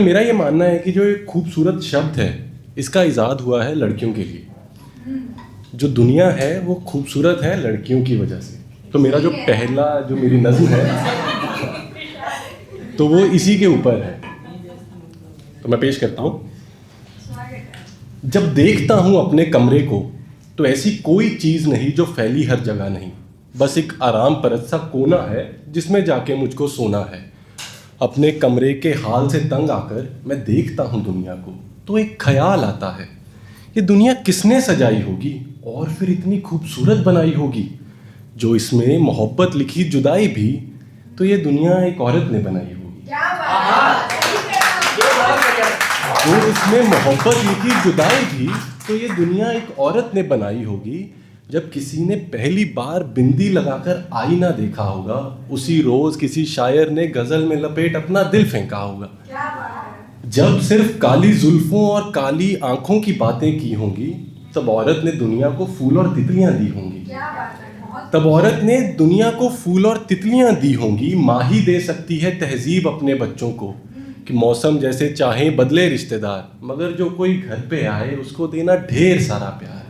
मेरा ये मानना है कि जो एक खूबसूरत शब्द है इसका इजाद हुआ है लड़कियों के लिए। जो दुनिया है वो खूबसूरत है लड़कियों की वजह से। तो मेरा जो पहला जो मेरी नज़्म है तो वो इसी के ऊपर है। तो मैं पेश करता हूँ। जब देखता हूँ अपने कमरे को तो ऐसी कोई चीज़ नहीं जो फैली हर जगह नहीं, बस एक आराम परत सा कोना है जिसमें जाके मुझको सोना है। अपने कमरे के हाल से तंग आकर मैं देखता हूँ दुनिया को तो एक ख्याल आता है, ये दुनिया किसने सजाई होगी और फिर इतनी खूबसूरत बनाई होगी। जो इसमें मोहब्बत लिखी जुदाई भी तो ये दुनिया एक औरत ने बनाई होगी। जो इसमें मोहब्बत लिखी जुदाई भी तो ये दुनिया एक औरत ने बनाई होगी। जब किसी ने पहली बार बिंदी लगाकर आईना देखा होगा, उसी रोज किसी शायर ने गजल में लपेट अपना दिल फेंका होगा। जब सिर्फ काली जुल्फों और काली आंखों की बातें की होंगी, तब औरत ने दुनिया को फूल और तितलियां दी होंगी। तब औरत ने दुनिया को फूल और तितलियां दी होंगी। माँ ही दे सकती है तहजीब अपने बच्चों को कि मौसम जैसे चाहे बदले रिश्तेदार, मगर जो कोई घर पे आए उसको देना ढेर सारा प्यार,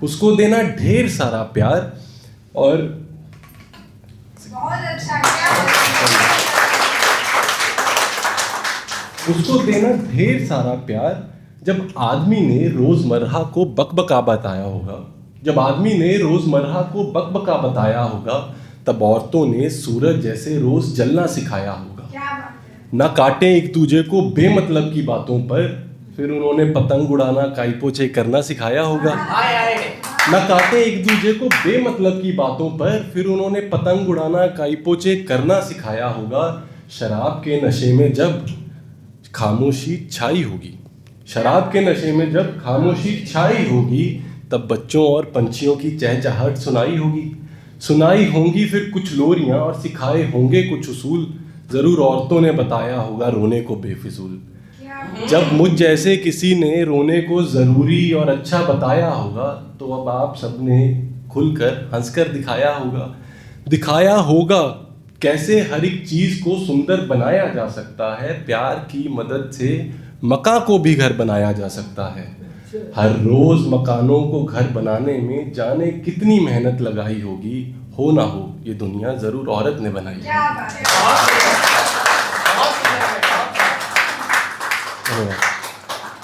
उसको देना ढेर सारा प्यार। और बहुत अच्छा उसको देना ढेर सारा प्यार। जब आदमी ने रोजमर्रा को बकबका बताया होगा, जब आदमी ने रोजमर्रा को बकबका बताया होगा, तब औरतों ने सूरज जैसे रोज जलना सिखाया होगा। ना काटे एक दूजे को बेमतलब की बातों पर, फिर उन्होंने पतंग उड़ाना काई पोचे करना सिखाया होगा। ना काटे एक दूजे को बेमतलब की बातों पर, फिर उन्होंने पतंग उड़ाना काई पोचे करना सिखाया होगा। शराब के नशे में जब खामोशी छाई होगी, शराब के नशे में जब खामोशी छाई होगी, तब बच्चों और पंछियों की चहचहाहट सुनाई होगी। सुनाई होंगी फिर कुछ लोरियां और सिखाए होंगे कुछ उसूल। ज़रूर औरतों ने बताया होगा रोने को बेफिजूल। जब मुझ जैसे किसी ने रोने को ज़रूरी और अच्छा बताया होगा, तो अब आप सबने खुलकर हंसकर दिखाया होगा। दिखाया होगा कैसे हर एक चीज़ को सुंदर बनाया जा सकता है। प्यार की मदद से मकान को भी घर बनाया जा सकता है। हर रोज़ मकानों को घर बनाने में जाने कितनी मेहनत लगाई होगी। हो ना हो ये दुनिया ज़रूर औरत ने बनाई है।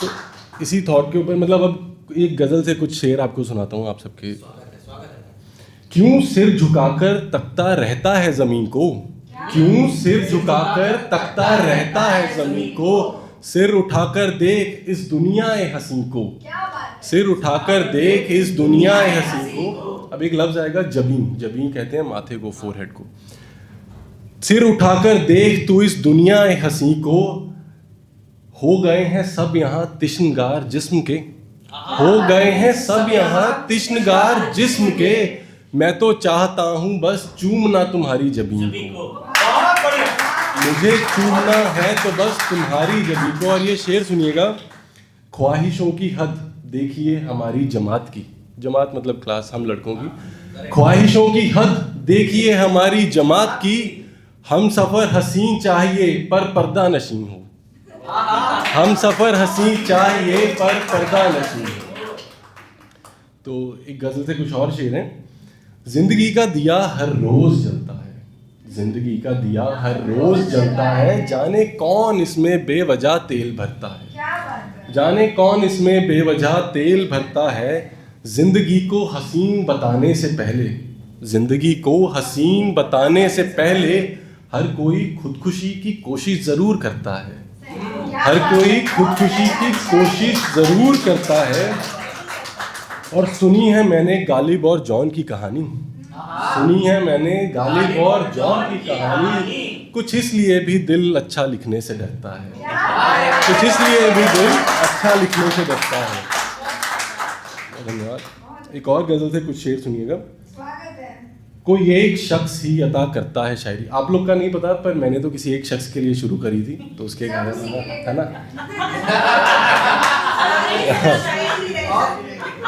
तो इसी थॉट के ऊपर मतलब अब एक गज़ल से कुछ शेर आपको सुनाता हूँ आप सबके। क्यों सिर झुकाकर तकता रहता है ज़मीन को, क्यों सिर झुकाकर तकता रहता है ज़मीन को। सिर उठाकर देख इस दुनिया ए हसीं को, सिर उठाकर देख इस दुनिया ए हसीं को। अब एक लफ्ज़ आएगा जबीन, जबीन कहते हैं माथे को, फोरहेड को। सिर उठाकर देख तू इस दुनिया ए हसीं को, हो गए हैं सब यहाँ तिश्नगार जिस्म के, हो गए हैं सब यहाँ तिश्नगार जिस्म के। मैं तो चाहता हूँ बस चूमना तुम्हारी जबीन को, मुझे चूमना है तो बस तुम्हारी जबीन को। और ये शेर सुनिएगा। ख्वाहिशों की हद देखिए हमारी जमात की, जमात मतलब क्लास, हम लड़कों की। ख्वाहिशों की हद देखिए हमारी जमात की, हम सफ़र हसीन चाहिए पर पर्दा नशीं हो, हम सफ़र हसीन चाहिए पर पर्दा नशीं हो। तो एक गज़ल से कुछ और शेर हैं। जिंदगी का दिया हर रोज़ जलता है, जिंदगी का दिया हर रोज़ जलता है। जाने कौन इसमें बेवजह तेल भरता है, जाने कौन इसमें बेवजह तेल भरता है। जिंदगी को हसीन बताने से पहले, जिंदगी को हसीन बताने से पहले, हर कोई खुदकुशी की कोशिश ज़रूर करता है, हर कोई खुदकुशी की कोशिश ज़रूर करता है। और सुनी है मैंने गालिब और जॉन की कहानी, सुनी है मैंने गालिब और जॉन की कहानी। कुछ इसलिए भी दिल अच्छा लिखने से डरता है, कुछ इसलिए भी दिल अच्छा लिखने से डरता है। धन्यवाद। एक और गज़ल से कुछ शेर सुनिएगा। कोई एक शख्स ही अता करता है शायरी। आप लोग का नहीं पता पर मैंने तो किसी एक शख्स के लिए शुरू करी थी, तो उसके कारण है ना।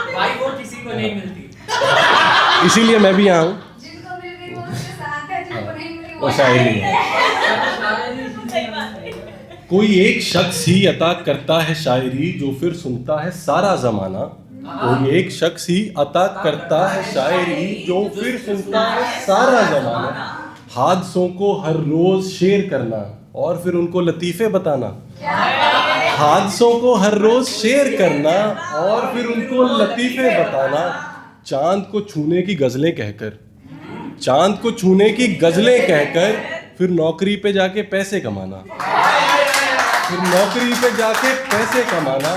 भाई वो किसी को नहीं मिलती, इसीलिए मैं भी यहाँ हूँ। जिनको मिल गई वो उसके साथ है, जिनको नहीं मिली वो शायरी है। कोई एक शख्स ही अता करता है शायरी जो फिर सुनता है सारा जमाना। कोई एक शख्स ही अता करता है शायरी जो फिर सुनता है सारा जमाना। हादसों को हर रोज शेयर करना और फिर उनको लतीफे बताना। हादसों को हर रोज शेयर करना और फिर उनको लतीफे बताना। चांद को छूने की गजलें कहकर, चांद को छूने की गजलें कहकर फिर नौकरी पे जाके पैसे कमाना। फिर नौकरी पे जाके पैसे कमाना।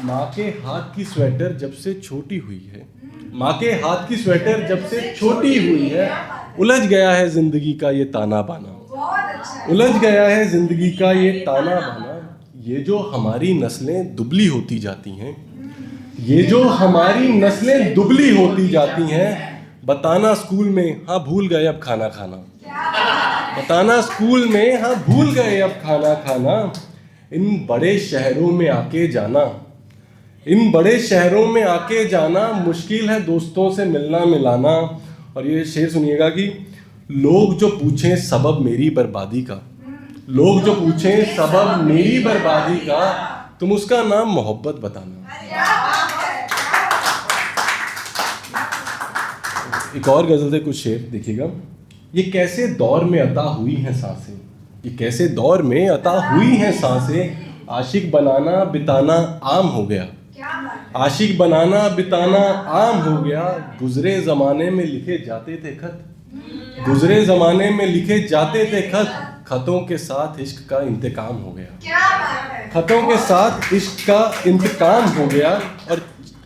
माँ के हाथ की स्वेटर जब से छोटी हुई है, माँ के हाथ की स्वेटर जब से छोटी हुई है, उलझ गया है जिंदगी का ये ताना बाना। बहुत अच्छा। उलझ गया है जिंदगी का ये ताना बाना। ये जो हमारी नस्लें दुबली होती जाती हैं, ये जो हमारी नस्लें दुबली होती जाती हैं, बताना स्कूल में हाँ भूल गए अब खाना खाना। बताना स्कूल में हाँ भूल गए अब खाना खाना। इन बड़े शहरों में आके जाना, इन बड़े शहरों में आके जाना, मुश्किल है दोस्तों से मिलना मिलाना। और ये शेर सुनिएगा कि लोग जो पूछें सबब मेरी बर्बादी का, लोग जो पूछें सबब मेरी बर्बादी का, तुम उसका नाम मोहब्बत बताना। एक और गजल से कुछ शेर देखिएगा। ये कैसे दौर में अता हुई हैं सांसें, ये कैसे दौर में अता हुई हैं सांसें। आशिक बनाना बिताना आम हो गया, आशिक बनाना बिताना आम हो गया। गुजरे जमाने में लिखे जाते थे खत, गुजरे जमाने में लिखे जाते थे खत। खतों के साथ इश्क का इंतकाम हो गया, क्या बात है। खतों के साथ इश्क का इंतकाम हो गया। और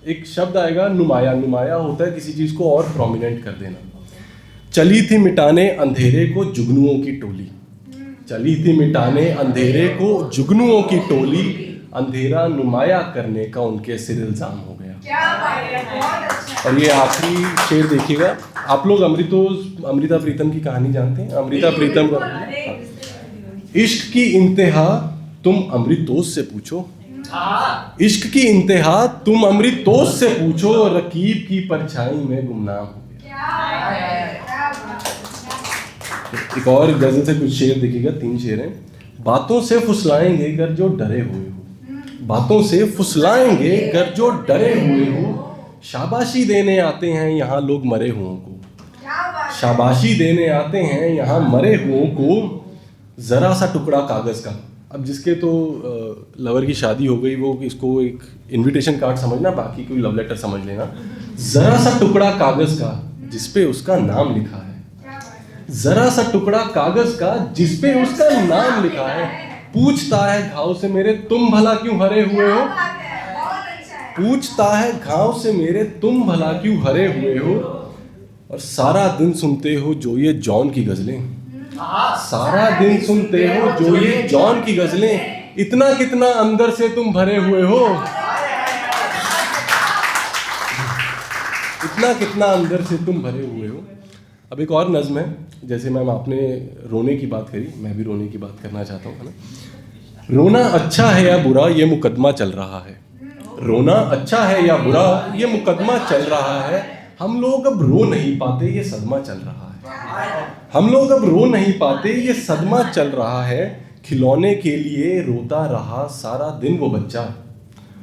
एक शब्द आएगा नुमाया। नुमाया होता है किसी चीज को और प्रोमिनेंट कर देना। चली थी मिटाने अंधेरे को जुगनुओं की टोली, चली थी मिटाने अंधेरे को जुगनुओं की टोली। अंधेरा नुमाया करने का उनके सिर इल्जाम हो गया। क्या बात है, बहुत अच्छा। और ये आखिरी शेर देखिएगा। आप लोग अमृता प्रीतम की कहानी जानते हैं? अमृता प्रीतम का इश्क की इंतहा तुम अमृतोष से पूछो, इश्क की इंतहा तुम अमृतोष से पूछो। रकीब की परछाई में गुमनाम हो गया। क्या बात है, क्या बात है। एक और गजल से कुछ शेर देखिएगा, 3 शेर हैं। बातों से फुसलाएंगे गर जो डरे हुए हो, बातों से फुसलाएंगे गर जो डरे हुए हो। शाबाशी देने आते हैं यहाँ लोग मरे हुओं को, क्या बात है। शाबाशी देने आते हैं यहाँ मरे हुओं को। जरा सा टुकड़ा कागज का, अब जिसके तो लवर की शादी हो गई वो इसको एक इनविटेशन कार्ड समझना, बाकी कोई लव लेटर समझ लेना। जरा सा टुकड़ा कागज का जिसपे उसका नाम लिखा है, जरा सा टुकड़ा कागज का जिसपे उसका नाम लिखा है। पूछता है घाव से मेरे तुम भला क्यों हरे हुए हो, बहुत अच्छा है। पूछता है घाव से मेरे तुम भला क्यों हरे हुए हो। और सारा दिन सुनते हो जो ये जॉन की गजलें, सारा दिन सुनते हो जो ये जॉन की गजलें। इतना कितना अंदर से तुम भरे हुए हो, इतना कितना अंदर से तुम भरे हुए हो। अब एक और नज्म है, जैसे मैम आपने रोने की बात करी, मैं भी रोने की बात करना चाहता हूँ, है ना। रोना अच्छा है या बुरा ये मुकदमा चल रहा है, रोना अच्छा है या बुरा ये मुकदमा चल रहा है। हम लोग अब रो नहीं पाते ये सदमा चल रहा है, हम लोग अब रो नहीं पाते ये सदमा चल रहा है। खिलौने के लिए रोता रहा सारा दिन वो बच्चा,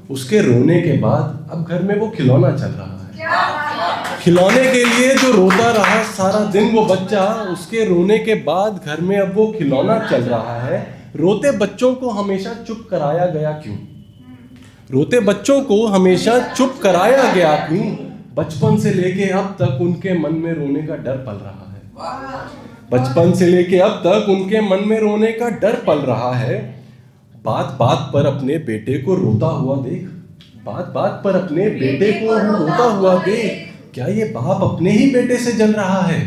उसके रोने के बाद अब घर में वो खिलौना चल रहा है। खिलौने के लिए जो रोता रहा सारा दिन वो बच्चा, उसके रोने के बाद घर में अब वो खिलौना चल रहा है। रोते बच्चों को हमेशा चुप कराया गया क्यों, रोते बच्चों को हमेशा चुप कराया गया क्यों। बचपन से लेके अब तक उनके मन में रोने का डर पल रहा है, बचपन से लेके अब तक उनके मन में रोने का डर पल रहा है। बात बात पर अपने बेटे को रोता हुआ देख, बात बात पर अपने बेटे को रोता हुआ देख। क्या ये बाप अपने ही बेटे से जल रहा है,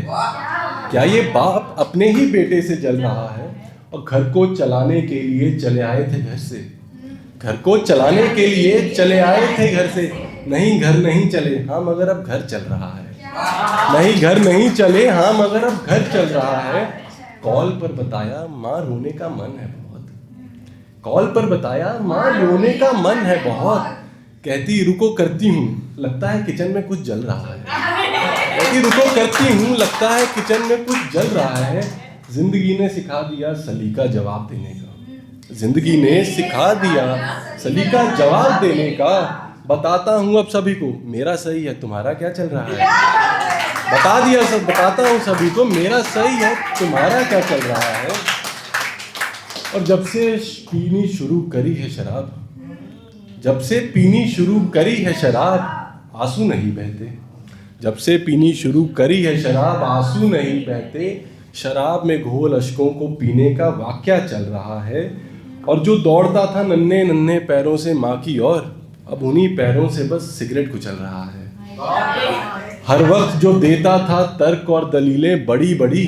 क्या ये बाप अपने ही बेटे से जल रहा है। और घर को चलाने के लिए चले आए थे घर से, घर को चलाने के लिए चले आए थे घर से। नहीं घर नहीं चले हाँ मगर अब घर चल रहा है, नहीं घर नहीं चले हाँ मगर अब घर चल रहा है। कॉल पर बताया माँ रोने का मन है बहुत, कॉल पर बताया माँ रोने का मन है बहुत। कहती रुको करती हूँ लगता है किचन में कुछ जल रहा है, कहती रुको करती हूँ लगता है किचन में कुछ जल रहा है। जिंदगी ने सिखा दिया सलीका जवाब देने का, जिंदगी ने सिखा दिया सलीका जवाब देने का। बताता हूँ अब सभी को मेरा सही है, तुम्हारा क्या चल रहा है। बताता हूँ सभी को मेरा सही है, तुम्हारा क्या चल रहा है। और जब से पीनी शुरू करी है शराब, जब से पीनी शुरू करी है शराब, आंसू नहीं बहते। जब से पीनी शुरू करी है शराब, आंसू नहीं बहते। शराब में घोल अश्कों को पीने का वाक्या चल रहा है। और जो दौड़ता था नन्हे नन्हे पैरों से माँ की ओर, अब उन्हीं पैरों से बस सिगरेट कुचल रहा है। हर वक्त जो देता था तर्क और दलीलें बड़ी बड़ी,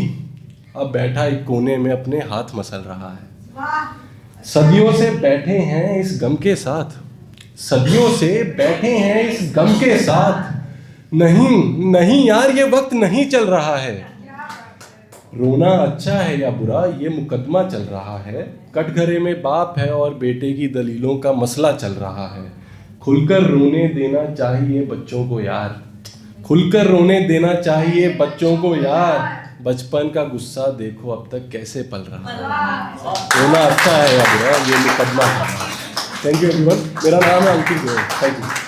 अब बैठा एक कोने में अपने हाथ मसल रहा है। सदियों से बैठे हैं इस गम के साथ, सदियों से बैठे हैं इस गम के साथ। नहीं यार ये वक्त नहीं चल रहा है। रोना अच्छा है या बुरा ये मुकदमा चल रहा है। कटघरे में बाप है और बेटे की दलीलों का मसला चल रहा है। खुलकर रोने देना चाहिए बच्चों को यार, खुलकर रोने देना चाहिए बच्चों को यार। बचपन का गुस्सा देखो अब तक कैसे पल रहा है। रोना अच्छा है या बुरा ये मुकदमा है। Thank you everyone. मेरा नाम है अंकित गोयल। Thank you.